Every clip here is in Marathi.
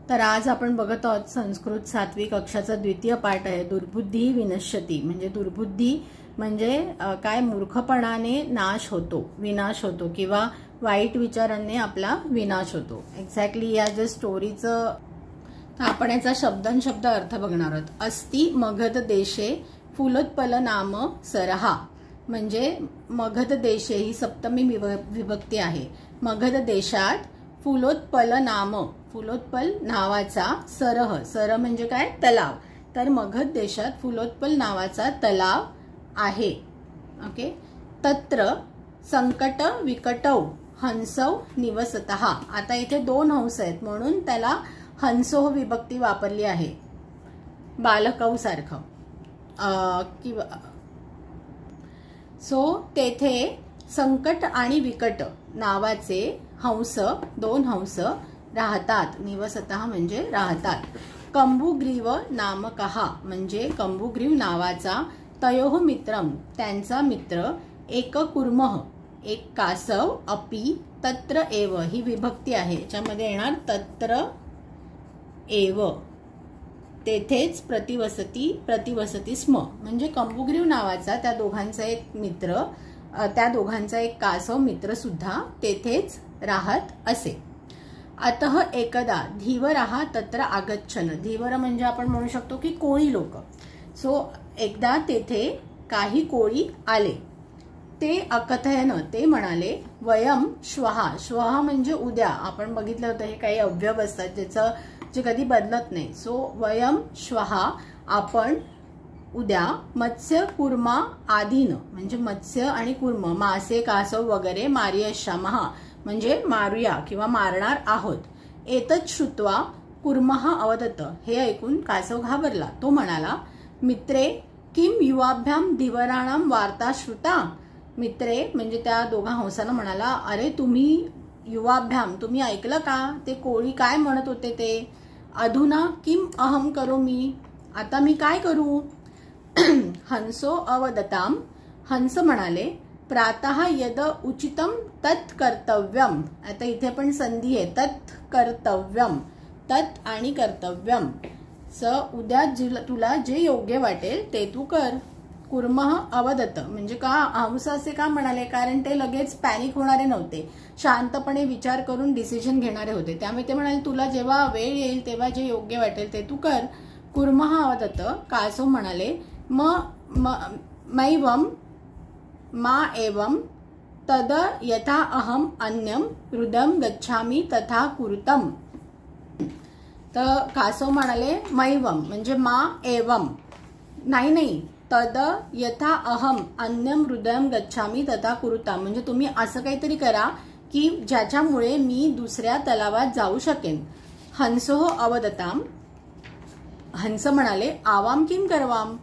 तर आज आपण बघत आहोत संस्कृत 7वी कक्षाचा द्वितीय पाठ आहे दुर्बुद्धी विनश्यती। म्हणजे दुर्बुद्धी म्हणजे काय मूर्खपणाने नाश होतो, विनाश होतो किंवा वाईट विचारांनी आपला विनाश होतो। एक्झॅक्टली या जे स्टोरीचं आपण याचा शब्दांशब्द अर्थ बघणार आहोत। अस्ति मगध देशे फुलोत्पल नाम सरहा, म्हणजे मगध देशे ही सप्तमी विभक्ती आहे। मगध देशात फुलोत्पल नाम, फुलोत्पल नावाचा सरह, सर म्हणजे काय तलाव, तर मगध देशात फुलोत्पल नावाचा तलाव आहे। ओके, तत्र संकट विकटौ हंसौ निवसतः। आता इथे दोन हंस आहेत म्हणून त्याला हंसो विभक्ती वापरली आहे, बालकौ सारखं किंवा सो तेथे संकट आणि विकट नावाचे हंस, दोन हंस राहतात। निवसतः म्हणजे राहतात। कंबुग्रीव नामकः म्हणजे कंबुग्रीव नावाचा, तयोः मित्रम त्यांचा मित्र, एक कुर्मः एक कासव, अपि तत्र एव ही विभक्ती आहे, याच्यामध्ये येणार तत्र एव तेथेच प्रतिवसती, प्रतिवसती स्म म्हणजे कंबुग्रीव नावाचा त्या दोघांचा एक मित्र, त्या दोघांचा एक कासव मित्र सुद्धा तेथेच राहत असे। अतः एकदा धीवरः तत्र आगच्छन, धीवर म्हणजे आपण म्हणू शकतो की कोळी लोक। सो एकदा तेथे काही कोळी आले, ते अकथयन ते म्हणाले, वयम श्वः, श्वः म्हणजे उद्या, आपण बघितलं होतं हे काही अव्यव असतात ज्याचं जे कधी बदलत नाही। सो वयम श्वः आपण उद्या मत्स्य कुर्मा आदीन म्हणजे मत्स्य आणि कुर्म मासे कासव वगैरे मारियश्यामः म्हणजे मारूया किंवा मारणार आहोत। एतत् श्रुत्वा कुर्मः अवदत, हे ऐकून कासव घाबरला, तो म्हणाला, मित्रे किम युवाभ्याम धीवराणाम वार्ता श्रुता। मित्रे म्हणजे त्या दोघा हंसांना म्हणाला, अरे तुम्ही युवाभ्याम तुम्ही ऐकलं का, ते कोळी काय म्हणत होते ते। अधुना किम अहम करोमि, आता मी काय करू। हंसो अवदताम, हंस म्हणाले, प्रातः यद उचितम तत् कर्तव्यम। आता इथे पण संधी आहे, तत् कर्तव्यम, तत् आणि कर्तव्यम। उद्या तुला जे योग्य वाटेल ते तू कर। कुर्मः अवदत म्हणजे का हंस असे का म्हणाले, कारण ते लगेच पॅनिक होणारे नव्हते, शांतपणे विचार करून डिसिजन घेणारे होते, त्यामुळे ते म्हणाले तुला जेव्हा वेळ येईल तेव्हा जे योग्य वाटेल ते तू कर। कुर्मः अवदत, कासव म्हणाले, मैवम मा एवं तद यथा अहम अन्यम हृदम गच्छामि तथा कुरुतम। तर कासव म्हणाले मैवम म्हणजे मा एवं, नाही नाही, तद यथा अहम अन्यम हृदयम गच्छामि तथा कुरुताम म्हणजे तुम्ही असं काहीतरी करा की ज्याच्यामुळे मी दुसऱ्या तलावात जाऊ शकेन। हंसोः अवदताम, हंस म्हणाले, आवाम किम करवाम,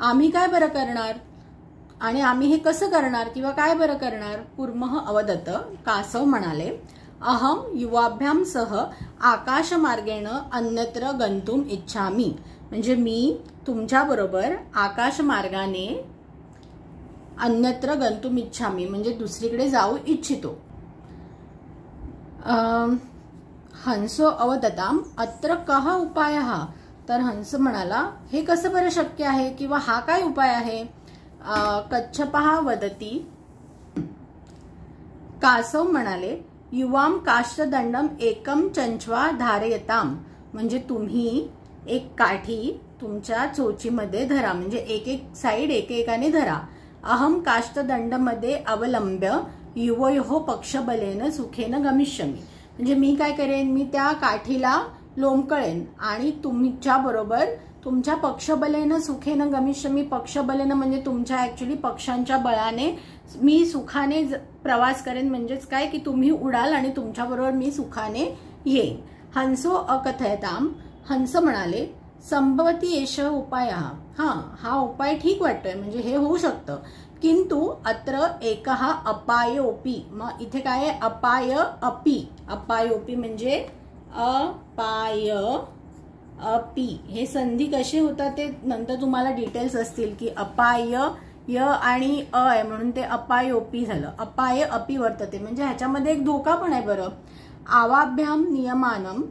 आम्ही काय बरं करणार आणि आम्ही हे कसं करणार किंवा काय बरं करणार। कुर्मः अवदत, कासव म्हणाले, अहम युवाभ्याम सह आकाशमार्गेण अन्यत्र गंतुम इच्छामि म्हणजे मी तुमच्या बरोबर आकाश मार्गाने अन्यत्र गंतुम इच्छामि म्हणजे दुसरीकडे जाऊ इच्छितो। हंसो अवदताम अत्र कः उपायः, तर हंस म्हणाला, हे कसं बरं शक्य आहे किंवा हा काय उपाय आहे। कच्छपः वदती, कासव म्हणाले, युवाम काष्ठदंडम एकम चंचवा धारयताम म्हणजे तुम्ही एक काठी तुमच्या चोचीमध्ये धरा, म्हणजे एक एक साइड एकेकाने धरा। अहम काष्ठदंडमध्ये अवलंब्य युवयोः पक्षबलेन सुखेन गमिष्यामि म्हणजे मी काय करेन, मी त्या काठीला लोंबकळेन आणि तुमच्या बरोबर तुमच्या पक्षबलेन सुखेन गमिष्यामि, पक्षबलेन म्हणजे तुमच्या ऍक्च्युली पक्षांच्या बळाने मी सुखाने प्रवास करेन, म्हणजेच काय की तुम्ही उडाल आणि तुमच्या बरोबर मी सुखाने येईन। हंसो अकथयताम, हंस म्हणाले, संभवती एष उपायः, हा उपाय ठीक वाटतोय म्हणजे हे होऊ शकतं, किंतु अत्र एकः अपायोपि, मग इथे काय आहे, अपाय अपि, अपायोपि म्हणजे अपाय अपि, हे संधी कसे होतात ते नंतर तुम्हाला डिटेल्स असतील की अपाय य आणि अ आहे म्हणून ते अपायोपि झालं। अपाय अपि वर्तते म्हणजे ह्याच्यामध्ये एक धोका पण आहे बरं। आवाभ्याम नियमानम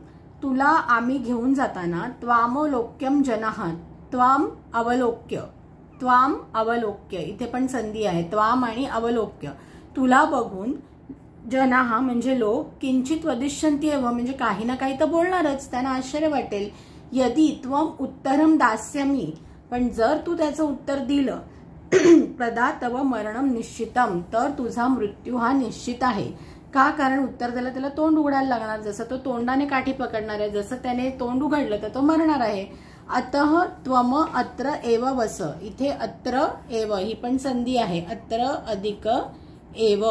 तुला आम्ही घेऊन जाताना त्वामलोक्यम जनः, त्वाम अवलोक्य, त्वाम अवलोक्य, इथे पण संधी आहे त्वाम आणि अवलोक्य, तुला बघून जनः म्हणजे लोक किंचित वदिष्यन्ति एव म्हणजे काही ना काही तर बोलणारच, त्यांना आश्चर्य वाटेल. यदि त्वम उत्तरम दास्यामि, पण जर तू त्याचं उत्तर दिलं तदा तव मरणम निश्चितम, तर तुझा मृत्यू हा निश्चित आहे. का? कारण उत्तर द्यायला त्याला तोंड उघडायला लागणार, जसं तो तोंडाने काठी पकडणार आहे, जसं त्याने तोंड उघडलं तर तो मरणार आहे. अतः त्वम अत्र एव वस, इथे अत्र एव ही पण संधी आहे, अत्र अधिक एव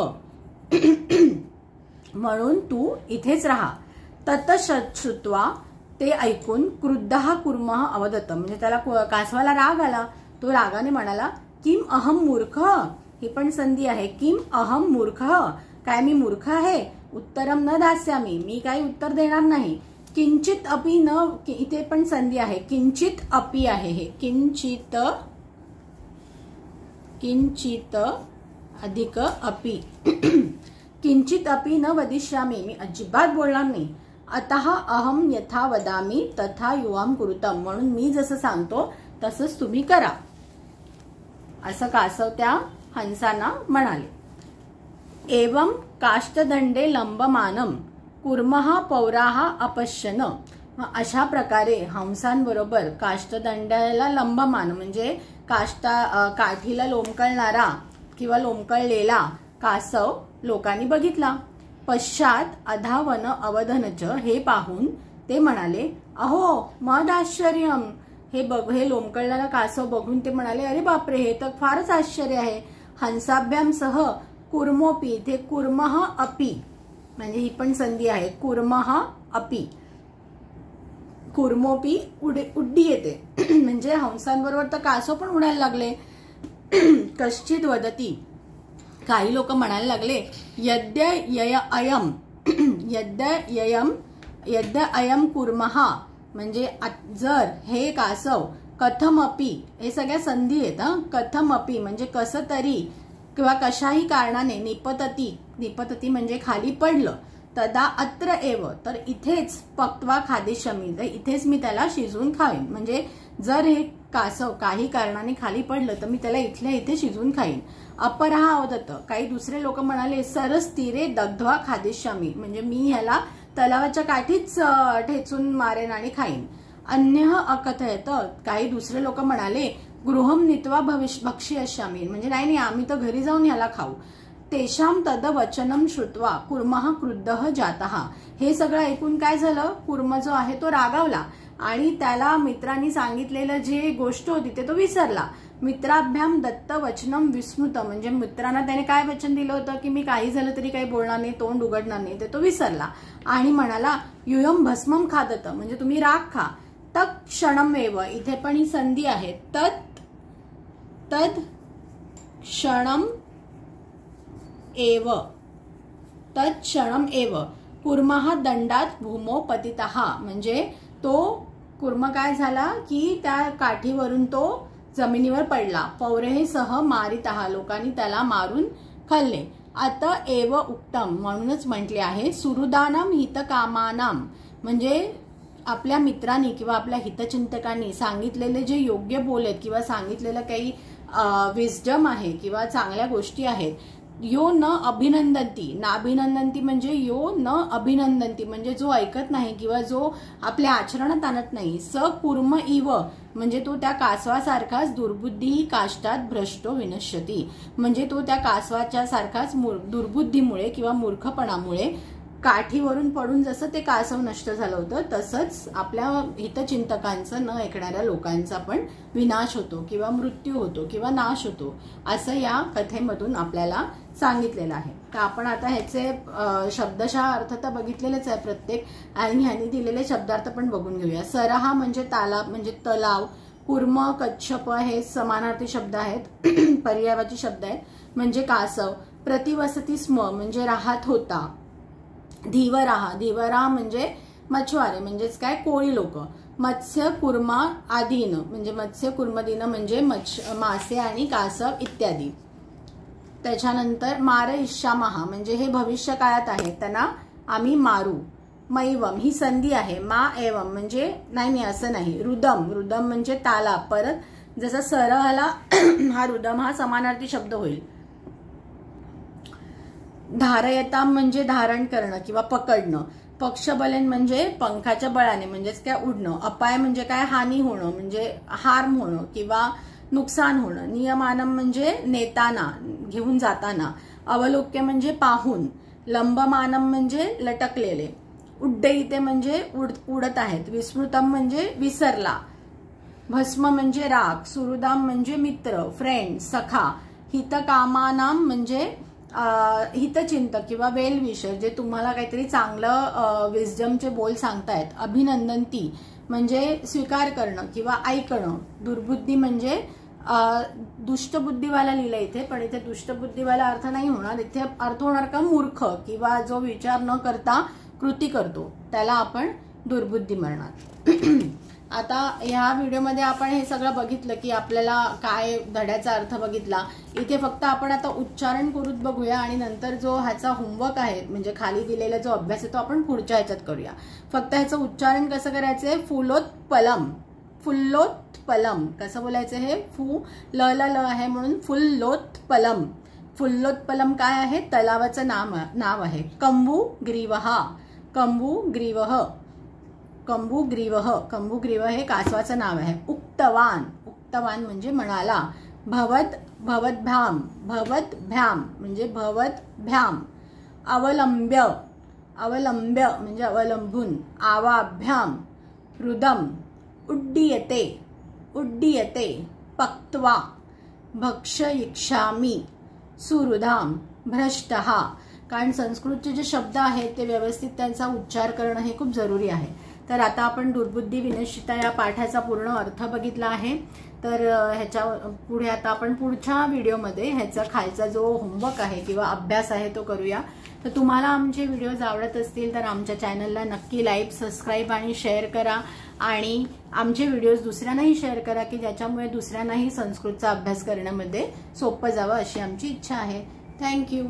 म्हणून तू इथेच राहा. तत श्रुत्वा, ते ऐकून क्रुद्धः कुर्मः अवदत, म्हणजे त्याला कासवाला राग आला, तो रागाने म्हणाला किम अहम मूर्ख, ही पण संधी आहे, किम अहम मूर्ख, काय मी मूर्ख आहे, उत्तरम न दास्यामी, मी काही उत्तर देणार नाही. किंचित अपि न, इथे पण संधी आहे, किंचित अपि आहे, हे किंचित, किंचित अधिक अपि किंचित अपि न वदिष्यामी, मी अजिबात बोलणार नाही. अतः अहम यथा वदामी तथा युवाम कुरुतम, म्हणून मी जसं सांगतो तसंच तुम्ही करा, असं कासव त्या हंसांना म्हणाले. एवं काष्ठदंडे लंबमानम कुर्मः पौराः अपश्यन, अशा प्रकारे हंसांबरोबर काष्ठदंडाला लंबमान म्हणजे काठीला लोंबकळणारा किंवा लोंबकळलेला कासव लोकांनी बघितला. पश्चात अधावन अवधनच, हे पाहून ते म्हणाले अहो मद आश्चर्यम, हे लोंबकळलेला कासव बघून ते म्हणाले अरे बापरे, हे तर फारच आश्चर्य आहे. हंसाभ्याम सह कुर्मोपी, इथे कुर्मः अपि म्हणजे ही पण संधी आहे, कुर्मः अपि, कुर्मोपी उड्डी येते म्हणजे हंसांबरोबर तर कासव पण उडायला लागले. कश्चित वदती, काही लोक म्हणायला लागले यद्य अयम कुर्मः, म्हणजे जर हे कासव कथमपि, हे सगळ्या संधी आहेत, कथमपि म्हणजे कसं तरी किंवा कशाही कारणाने, निपतती म्हणजे खाली पडलं, तदा अत्र एव, तर इथेच पक्त्वा खादिष्यामि, तर इथेच मी त्याला शिजवून खाईन, म्हणजे जर हे कासव काही कारणाने खाली पडलं तर मी त्याला इथल्या इथे शिजवून खाईन. अपरहा अवदत, काही दुसरे लोक म्हणाले सरस तीरे दग्ध्वा खादिष्यामि, म्हणजे मी ह्याला तलावाच्या काठीच ठेचून मारेन आणि खाईन. अन्यः अकथयत, काही दुसरे लोक म्हणाले गृहम नीत्वा भक्ष्यष्यामि, म्हणजे नाही आम्ही तर घरी जाऊन ह्याला खाऊ. तेषाम तद वचनम श्रुत्वा कुर्मः क्रुद्धः जातः, हे सगळं ऐकून काय झालं, कुर्म जो आहे तो रागावला आणि त्याला मित्रांनी सांगितलेलं जे गोष्ट होती ते तो विसरला. मित्राभ्याम दत्त वचनम विस्मृत, म्हणजे मित्रांना त्याने काय वचन दिलं होतं की मी काही झालं तरी काही बोलणार नाही, तोंड उघडणार नाही, ते तो विसरला आणि म्हणाला युयम भस्मम खादत, म्हणजे तुम्ही राग खा. तत् क्षणम एव, इथे पण ही संधी आहे, तत् क्षणम एव, तत्क्षणम एव कुर्मः दंडात भूमो पतितः, म्हणजे तो कुर्म काय झाला की त्या काठीवरून तो जमिनीवर पडला. पौरेह सह मारितः, लोकांनी त्याला मारून खाल्ले. आता एव उक्तम, म्हणूनच म्हटले आहे सुहृदानाम हितकामानाम, म्हणजे आपल्या मित्रांनी किंवा आपल्या हितचिंतकांनी सांगितलेले जे योग्य बोल आहेत किंवा सांगितलेलं काही विस्डम आहे किंवा चांगल्या गोष्टी आहेत, यो न अभिनंदंती, नाभिनंदंती म्हणजे यो न अभिनंदंती, म्हणजे जो ऐकत नाही किंवा जो आपल्या आचरणात आणत नाही. स कुर्म इव, म्हणजे तो त्या कासवासारखाच दुर्बुद्धी काष्टात भ्रष्टो विनश्यती, म्हणजे तो त्या कासवाच्या सारखाच दुर्बुद्धीमुळे किंवा मूर्खपणामुळे काठीवरून पडून जसं ते कासव नष्ट झालं होतं तसंच आपल्या हितचिंतकांचं न ऐकणाऱ्या लोकांचा पण विनाश होतो किंवा मृत्यू होतो किंवा नाश होतो, असं या कथेमधून आपल्याला सांगितलेलं आहे. तर आपण आता ह्याचे शब्दशः अर्थ तर बघितलेलेच आहे प्रत्येक, आणि ह्यांनी दिलेले शब्दार्थ पण बघून घेऊया. सरहा म्हणजे तालाब म्हणजे तलाव, कुर्म कच्छप हे समानार्थी शब्द आहेत, पर्यायवाची शब्द आहेत, म्हणजे कासव. प्रतिवसती स्म म्हणजे राहत होता. धीवरा म्हणजे मच्छवारे म्हणजेच काय कोळी लोक. मत्स्य कुर्मा आदीन म्हणजे मत्स्य कुर्मदीन म्हणजे मासे आणि कासव इत्यादी. त्याच्यानंतर मार इष्यामहा म्हणजे हे भविष्य काळात आहे, त्यांना आम्ही मारू. मैवम ही संधी आहे. मा एवम म्हणजे नाही असं नाही. रुदम, रुदम म्हणजे ताला. परत जसा सर आला हा रुदम हा समानार्थी शब्द होईल. धारयताम म्हणजे धारण करणं किंवा पकडणं. पक्षबलेन म्हणजे पंखाच्या बळाने म्हणजेच काय उडणं. अपाय म्हणजे काय हानी होणं म्हणजे हार्म होणं किंवा नुकसान होणं. नियमानम म्हणजे नेताना घेऊन जाताना. अवलोक्य म्हणजे पाहून. लंबमानम म्हणजे लटकलेले. उड्डयिते म्हणजे उडत आहेत. विस्मृतम म्हणजे विसरला. भस्म म्हणजे राग. सुहृदाम म्हणजे मित्र, फ्रेंड, सखा. हितकामानाम म्हणजे हितचिंतक किंवा वेल विशर जे तुम्हाला काहीतरी चांगलं विस्डमचे बोल सांगतायत. अभिनंदनती म्हणजे स्वीकार करणं किंवा ऐकणं. दुर्बुद्धी म्हणजे दुष्टबुद्धीवाला लिहिलं इथे, पण इथे दुष्टबुद्धीवाला अर्थ नाही होणार. इथे अर्थ होणार का मूर्ख किंवा जो विचार न करता कृती करतो त्याला आपण दुर्बुद्धी म्हणणार. आता ह्या व्हिडिओमध्ये आपण हे सगळं बघितलं की आपल्याला काय धड्याचा अर्थ बघितला. इथे फक्त आपण आता उच्चारण करून बघूया आणि नंतर जो ह्याचा होमवर्क आहे म्हणजे खाली दिलेला जो अभ्यास आहे तो आपण पुढच्या ह्याच्यात करूया. फक्त ह्याचं उच्चारण कसं करायचंय. फुल्लोत्पलम, फुल्लोत्पलम कसं बोलायचं. हे फु ल आहे म्हणून फुल्लोत्पलम. फुल्लोत्पलम काय आहे. तलावाचं नाव आहे. कंबुग्रीवः, कंबुग्रीवः, कंबुग्रीवः, कंबुग्रीव हे कासवाचं नाव आहे. उक्तवान, उक्तवान म्हणजे म्हणाला. भवत, भवद्भ्याम, भवद्भ्याम म्हणजे भवद्भ्याम. अवलंब्य, अवलंब्य म्हणजे अवलंबून. आवाभ्याम. रुदम. उड्डीयते, उड्डीयते. पक्त्वा. भक्षयिष्यामि. सुहृदाम. भ्रष्टः. कारण संस्कृतचे जे शब्द आहेत ते व्यवस्थित त्यांचा उच्चार करणं हे खूप जरुरी आहे. तर आता आपण दुर्बुद्धी विनश्चिता या पाठाचा पूर्ण अर्थ बघितला आहे. तर ह्याच्या पुढे आता आपण पुढच्या व्हिडिओमध्ये ह्याचा खालचा जो होमवर्क आहे किंवा अभ्यास आहे तो करूया. तर तुम्हाला आमचे व्हिडिओज आवडत असतील तर आमच्या चॅनलला नक्की लाईक, सबस्क्राईब आणि शेअर करा. आणि आमचे व्हिडिओज दुसऱ्यांनाही शेअर करा की ज्याच्यामुळे दुसऱ्यांनाही संस्कृतचा अभ्यास करण्यामध्ये सोपं जावं अशी आमची इच्छा आहे. थँक्यू.